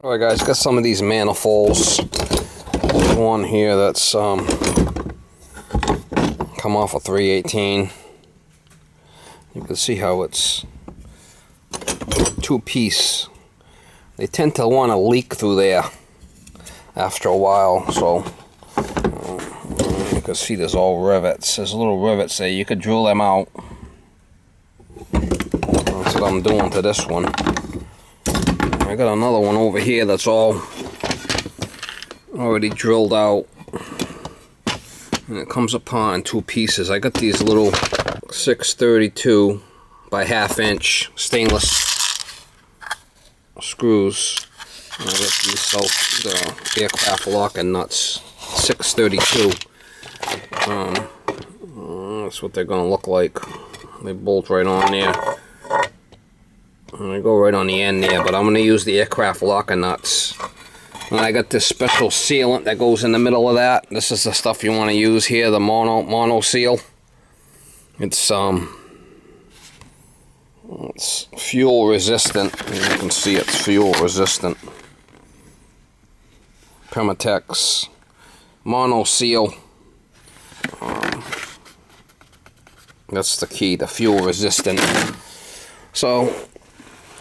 Alright guys, got some of these manifolds. There's one here that's come off a 318. You can see how it's two-piece. They tend to want to leak through there after a while, so you can see there's all rivets. There's little rivets there. You could drill them out. That's what I'm doing to this one. I got another one over here that's all already drilled out, and it comes apart in two pieces. I got these little 632 by ½ inch stainless screws. And I got these the aircraft locking nuts, 632. That's what they're gonna look like. They bolt right on there. And I go right on the end there, but I'm going to use the aircraft locking nuts. And I got this special sealant that goes in the middle of that. This is the stuff you want to use here, the mono seal. It's fuel resistant. You can see it's fuel resistant. Permatex mono seal. That's the key, the fuel resistant. So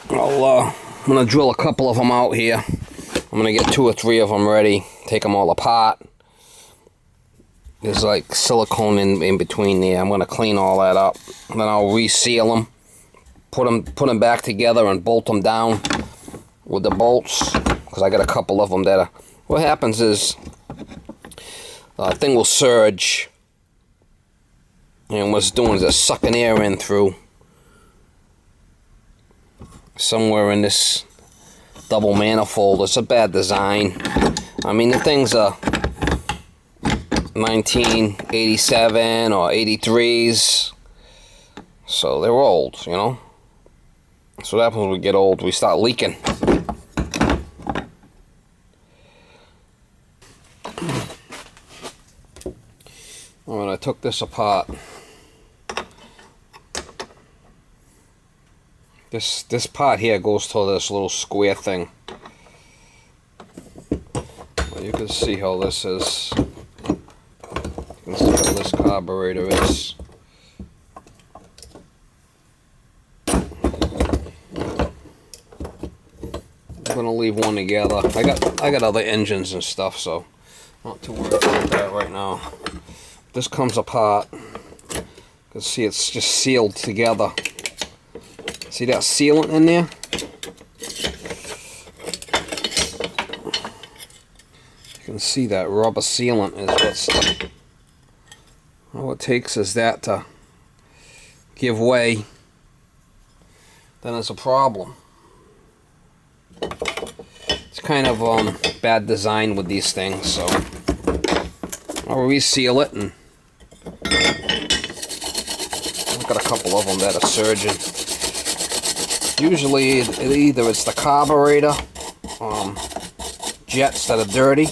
I'm going to drill a couple of them out here. I'm going to get 2 or 3 of them ready, take them all apart. There's like silicone in between there. I'm going to clean all that up. And then I'll reseal them, put them back together and bolt them down with the bolts, because I got a couple of them that are... What happens is the thing will surge, and what it's doing is it's sucking air in through somewhere in this double manifold. It's a bad design. I mean, the things are 1987 or 83s, so they're old, you know. So what happens when we get old? We start leaking. When I took this apart, this part here goes to this little square thing. Well, you can see how this is. You can see how this carburetor is. I'm gonna leave one together. I got other engines and stuff, so not too worried about that right now. This comes apart. You can see it's just sealed together. See that sealant in there? You can see that rubber sealant is what's... All it takes is that to give way. Then it's a problem. It's kind of bad design with these things, so I'll reseal it, and I've got a couple of them that are surging. Usually either it's the carburetor jets that are dirty,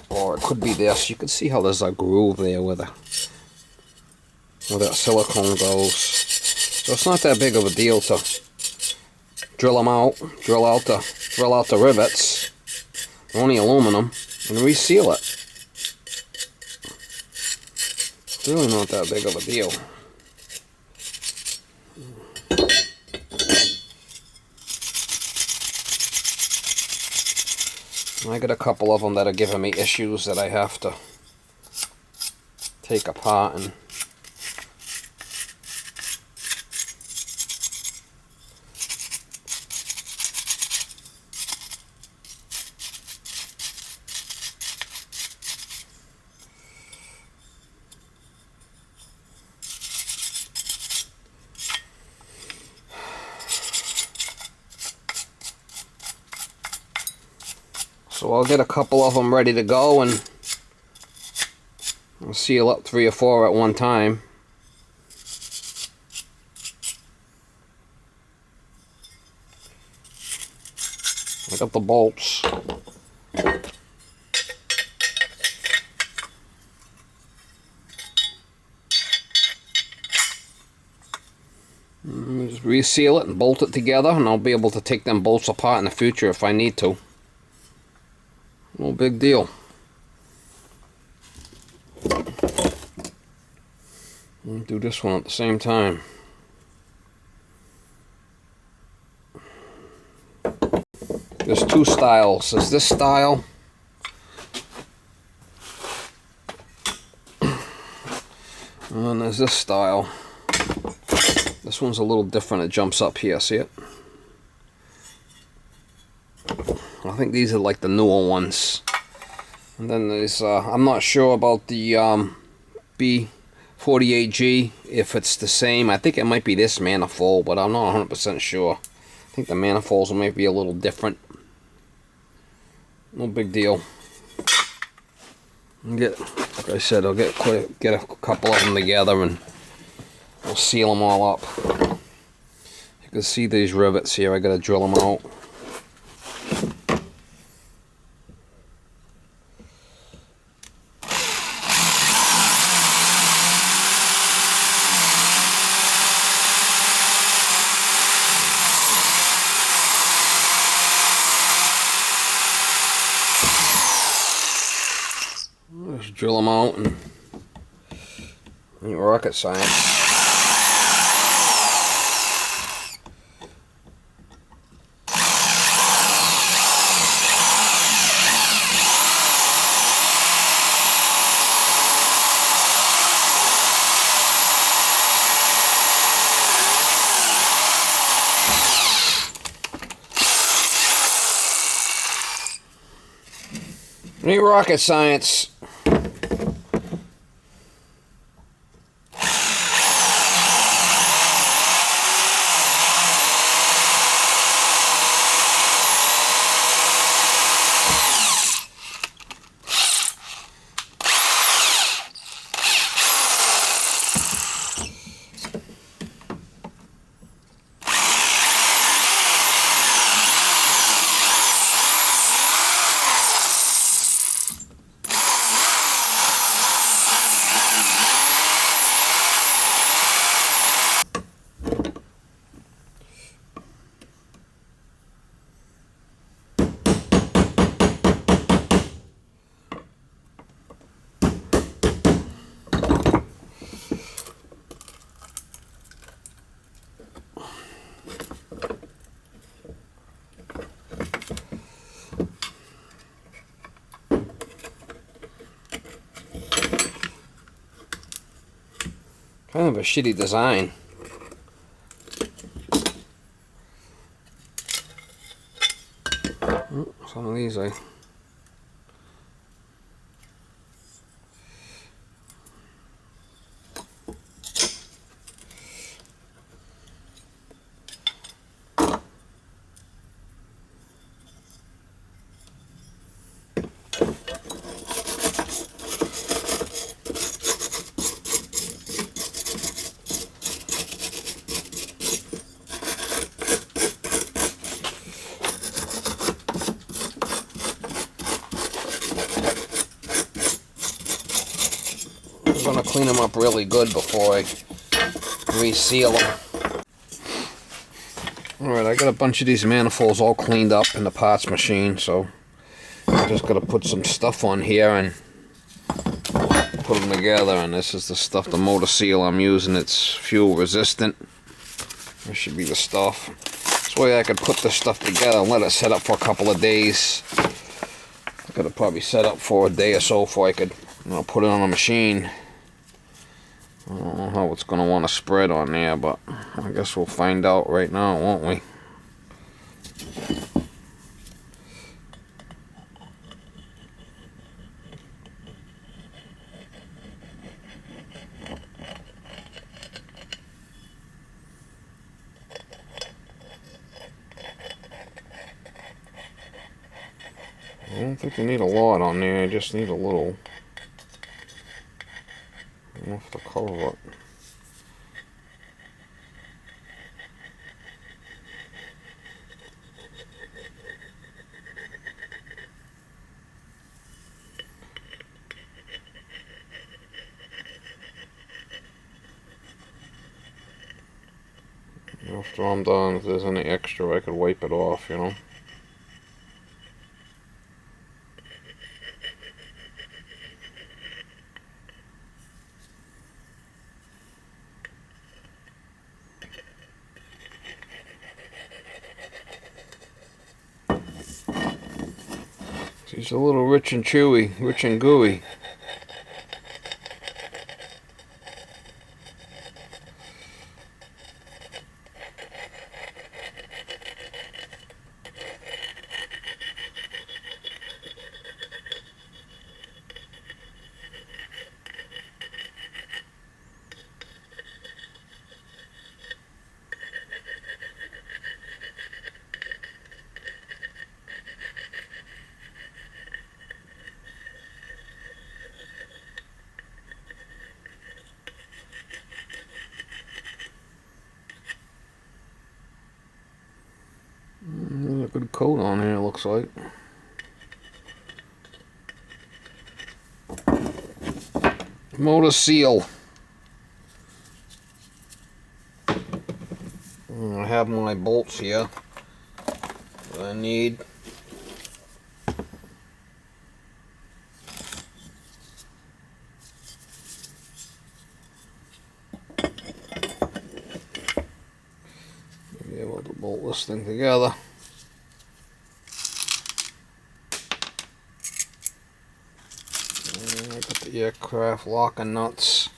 or it could be this. You can see how there's a groove there where that silicone goes. So it's not that big of a deal to drill them out, drill out the rivets, only aluminum, and reseal it. It's really not that big of a deal. I got a couple of them that are giving me issues that I have to take apart and so I'll get a couple of them ready to go, and I'll seal up 3 or 4 at one time. I got the bolts. Just reseal it and bolt it together, and I'll be able to take them bolts apart in the future if I need to. No big deal. I'll do this one at the same time. There's two styles. There's this style. And there's this style. This one's a little different. It jumps up here. See it? I think these are like the newer ones. And then there's, I'm not sure about the B48G, if it's the same. I think it might be this manifold, but I'm not 100% sure. I think the manifolds might be a little different. No big deal. Like I said, I'll get a couple of them together and I'll seal them all up. You can see these rivets here. I gotta drill them out. Just drill them out, and ain't rocket science. Ain't rocket science. Kind of a shitty design. Some of these I'm gonna clean them up really good before I reseal them. Alright, I got a bunch of these manifolds all cleaned up in the parts machine, so I just gotta put some stuff on here and put them together. And this is the stuff, the motor seal I'm using. It's fuel resistant. This should be the stuff. This way I could put this stuff together and let it set up for a couple of days. I could have probably set up for a day or so before I could, put it on a machine. I don't know how it's going to want to spread on there, but I guess we'll find out right now, won't we? I don't think you need a lot on there, I just need a little. Enough to cover it. After I'm done, if there's any extra, I could wipe it off, you know. It's a little rich and chewy, rich and gooey. There's a good coat on here, looks like. Motor seal. I have my bolts here that I need. Be able to bolt this thing together. And I got the aircraft locking nuts.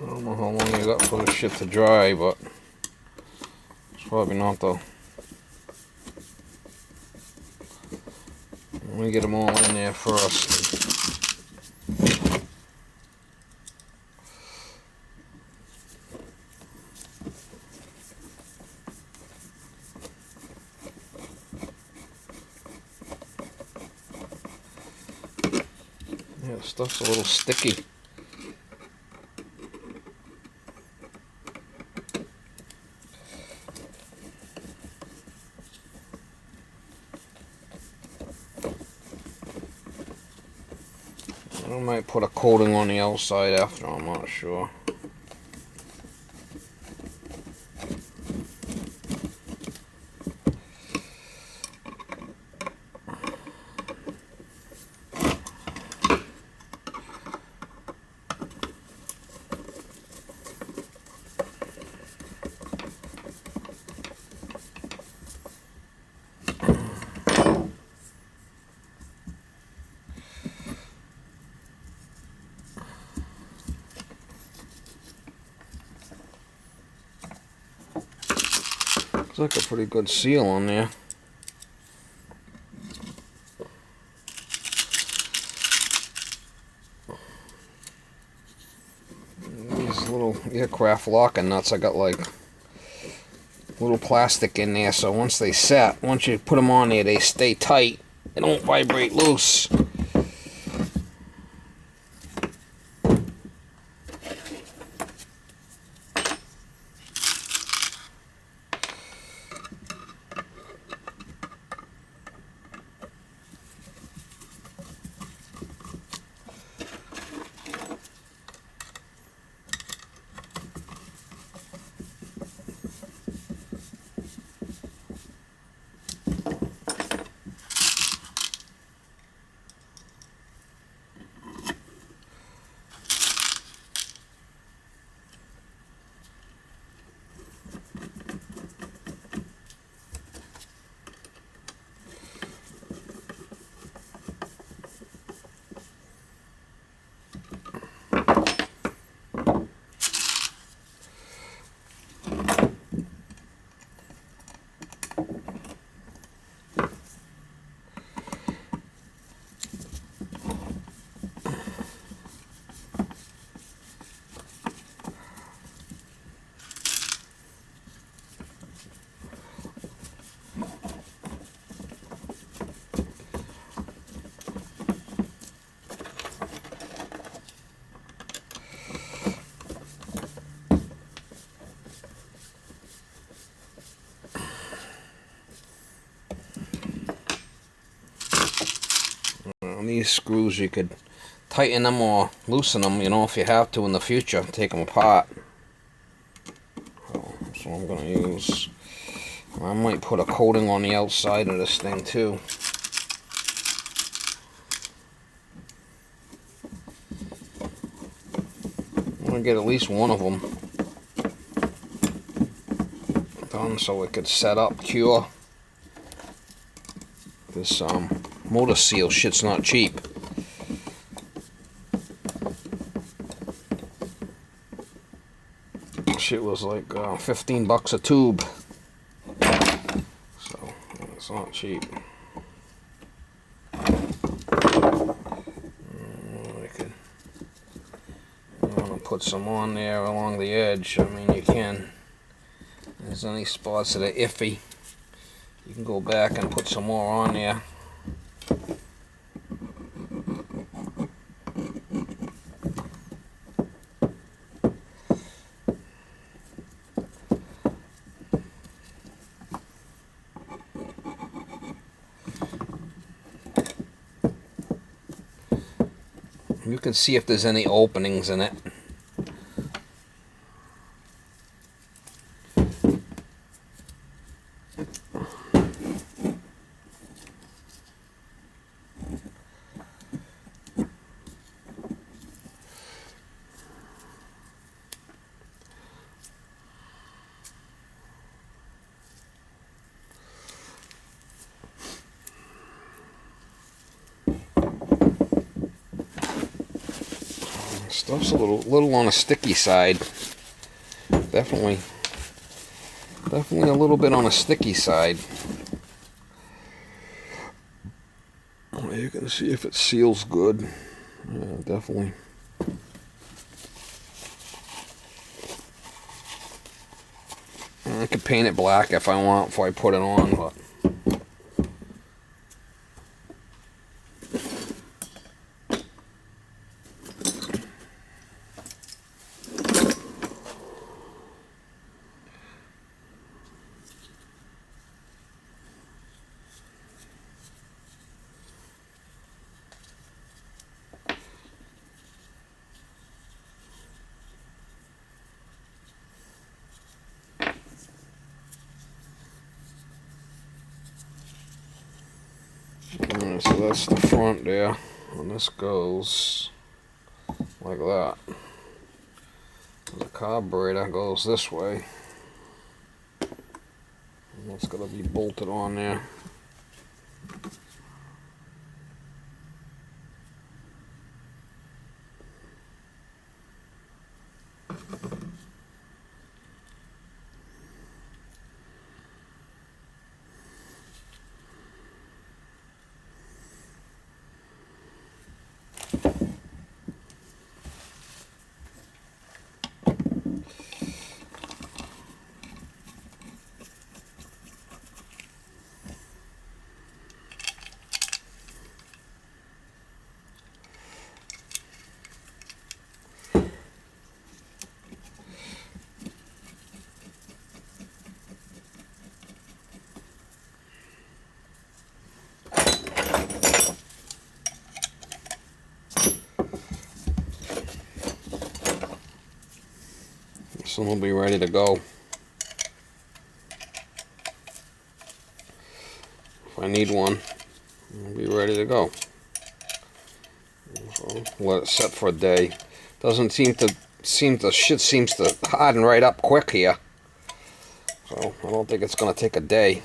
I don't know how long you got for this shit to dry, but it's probably not though. Let me get them all in there first. Yeah, stuff's a little sticky. I might put a coating on the outside after, I'm not sure. Looks like a pretty good seal on there. These little aircraft locking nuts, I got like little plastic in there, so once they set, once you put them on there, they stay tight. They don't vibrate loose. these screws, you could tighten them or loosen them, you know, if you have to in the future, take them apart. So I'm going to use, I might put a coating on the outside of this thing too. I'm going to get at least one of them done so it could set up, cure. This motor seal shit's not cheap. Shit was like 15 bucks a tube, so it's not cheap. I'm gonna put some on there along the edge. I mean, you can. If there's any spots that are iffy, you can go back and put some more on there. You can see if there's any openings in it. Stuff's a little on a sticky side. Definitely a little bit on a sticky side. You can see if it seals good. Yeah, definitely. I could paint it black if I want before I put it on, but so that's the front there, and this goes like that. The carburetor goes this way, and that's going to be bolted on there. This one will be ready to go. If I need one, it'll be ready to go. So let it set for a day. Doesn't the shit seems to harden right up quick here. So I don't think it's gonna take a day.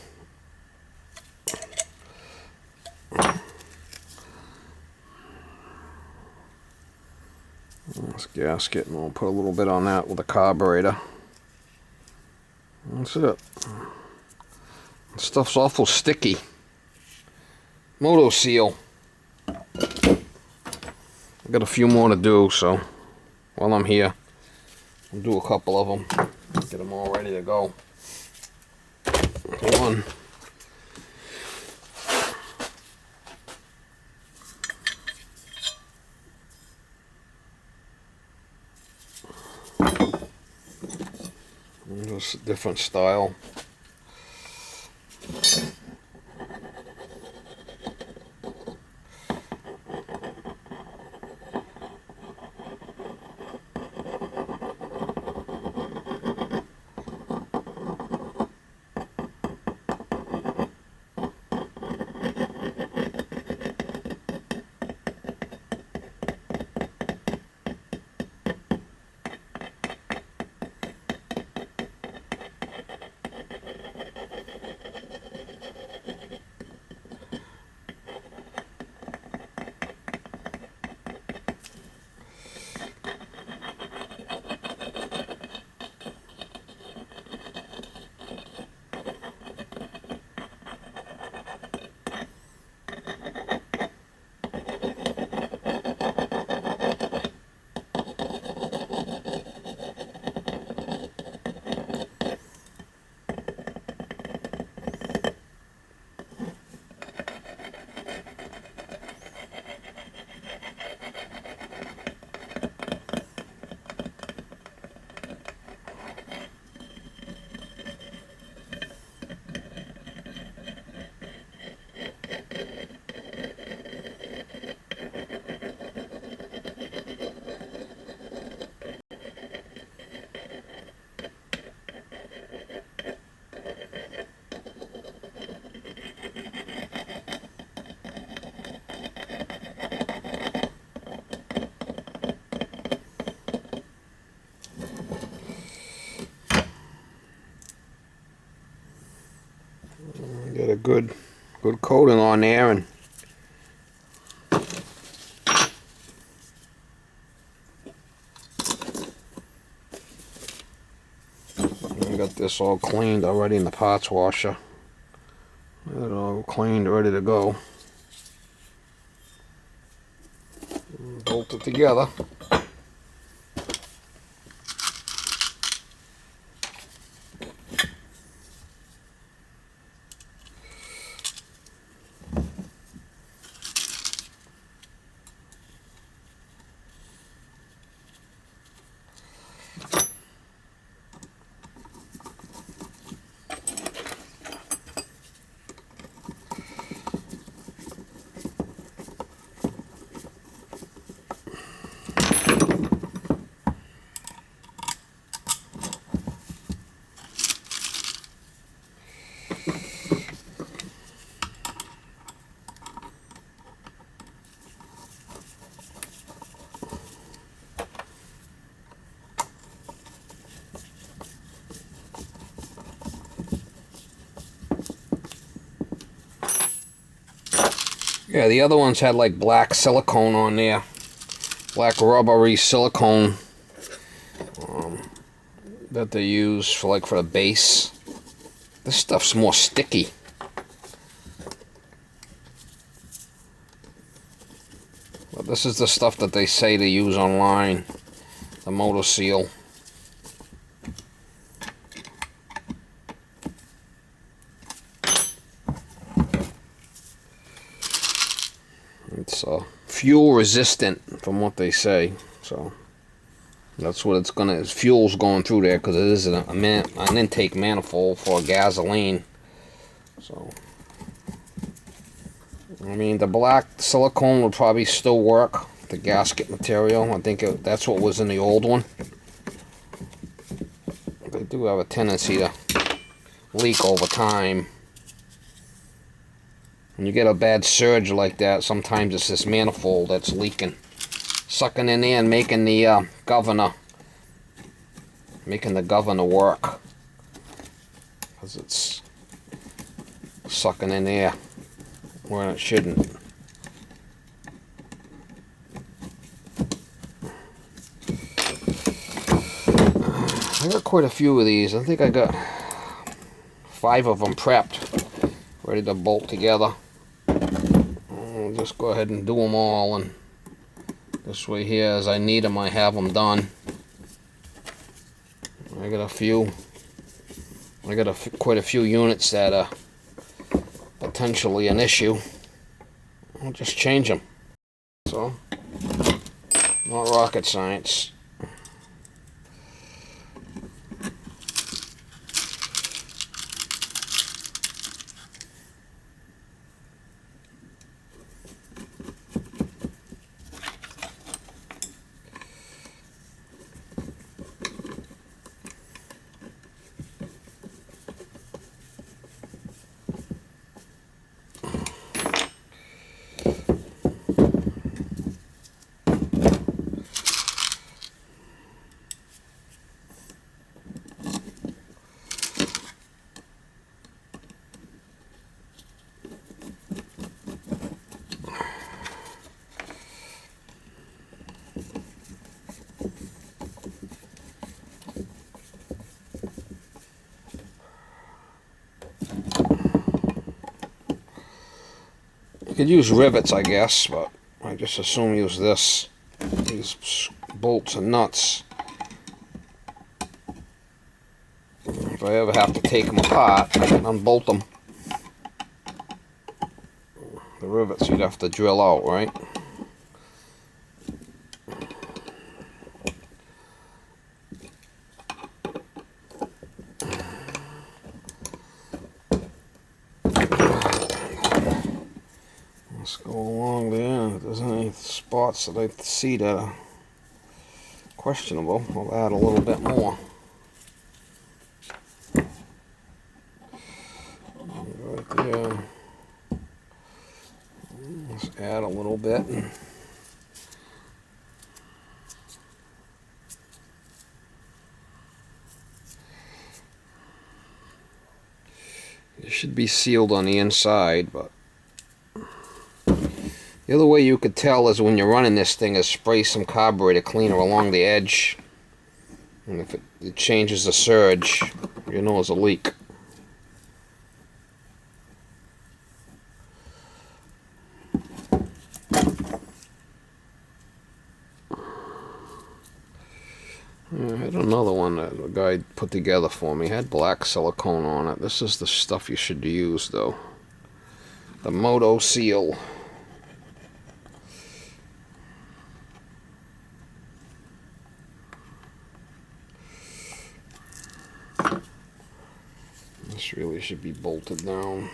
This gasket, and I'll put a little bit on that with a carburetor. That's it. This stuff's awful sticky. Moto seal. I've got a few more to do, so while I'm here, I'll do a couple of them. Get them all ready to go. One. Just a different style. good coating on there, and I got this all cleaned already in the parts washer. Got it all cleaned, ready to go. Bolt it together. Yeah, the other ones had like black silicone on there. Black rubbery silicone that they use for the base. This stuff's more sticky. But this is the stuff that they say to use online. The motor seal. It's fuel resistant from what they say, so that's what it's gonna. Fuel's going through there because it is an intake manifold for gasoline. So I mean, the black silicone would probably still work. The gasket material, I think that's what was in the old one. They do have a tendency to leak over time. When you get a bad surge like that, sometimes it's this manifold that's leaking, sucking in there and making the governor work, because it's sucking in air where it shouldn't. I got quite a few of these. I think I got 5 of them prepped, ready to bolt together. I'll just go ahead and do them all, and this way here, as I need them, I have them done. I got a few. I got quite a few units that are potentially an issue. I'll just change them. So, not rocket science. You could use rivets, I guess, but I just assume use these bolts and nuts. If I ever have to take them apart, I can unbolt them. The rivets you'd have to drill out, right? Let's go along there. If there's any spots that I see that are questionable, I'll add a little bit more. Right there. Let's add a little bit. Just should be sealed on the inside, but the other way you could tell is when you're running this thing is spray some carburetor cleaner along the edge, and if it changes the surge, you know there's a leak. I had another one that a guy put together for me. It had black silicone on it. This is the stuff you should use, though. The Moto Seal. This really should be bolted down.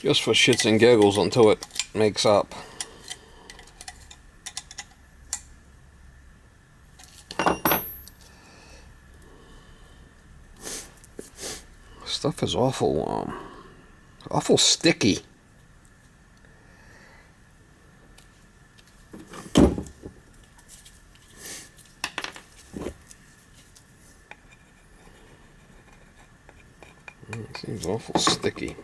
Just for shits and giggles until it makes up. Stuff is awful sticky. It seems awful sticky.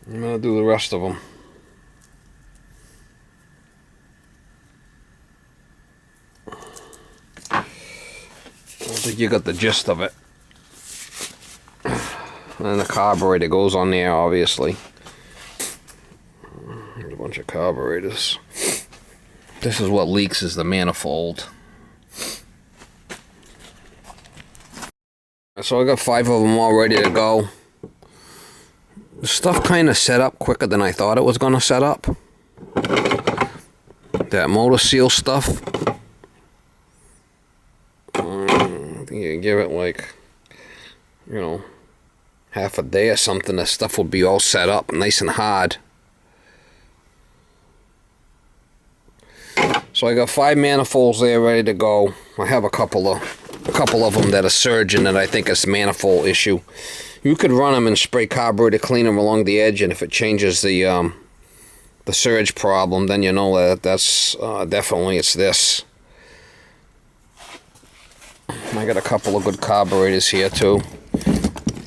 I'm going to do the rest of them. I think you got the gist of it. And the carburetor goes on there, obviously. There's a bunch of carburetors. This is what leaks, is the manifold. So I got 5 of them all ready to go. The stuff kind of set up quicker than I thought it was going to set up. That Motor Seal stuff. I think you give it like, you know, half a day or something, the stuff will be all set up nice and hard. So I got 5 manifolds there ready to go. I have a couple of them that are surging that I think is a manifold issue. You could run them and spray carburetor cleaner along the edge, and if it changes the surge problem, then you know that that's definitely it's this. I got a couple of good carburetors here too.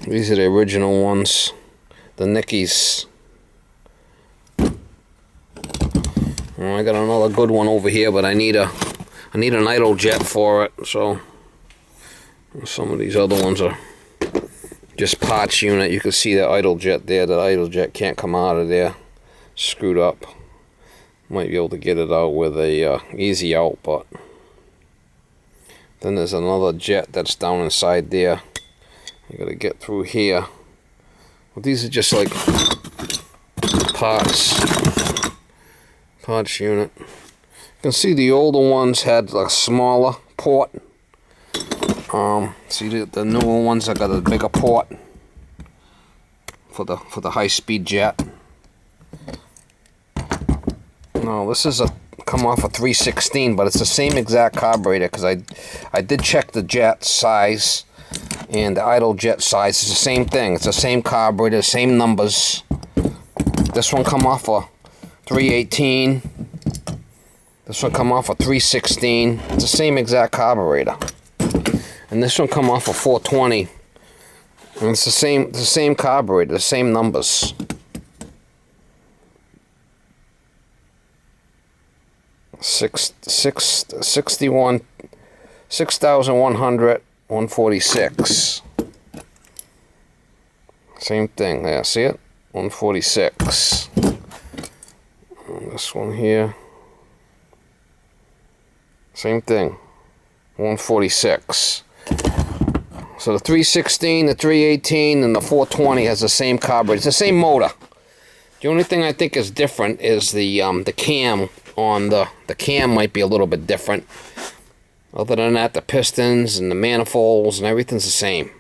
These are the original ones, the Nickies. I got another good one over here, but I need an idle jet for it. So some of these other ones are just parts unit. You can see the idle jet there. The idle jet can't come out of there. Screwed up. Might be able to get it out with a easy out, but then there's another jet that's down inside there. You gotta get through here. Well, these are just like parts unit. You can see the older ones had a smaller port. See the newer ones, I got a bigger port for the high-speed jet. No, this is come off a 316, but it's the same exact carburetor, because I did check the jet size and the idle jet size. It's the same thing. It's the same carburetor, same numbers. This one come off a 318. This one come off a 316. It's the same exact carburetor. And this one come off a 420. And it's the same carburetor, the same numbers. $6,100, 146. Same thing there, see it? 146. And this one here. Same thing. 146. So the 316, the 318, and the 420 has the same carburetor. It's the same motor. The only thing I think is different is the cam on the cam might be a little bit different. Other than that, the pistons and the manifolds and everything's the same.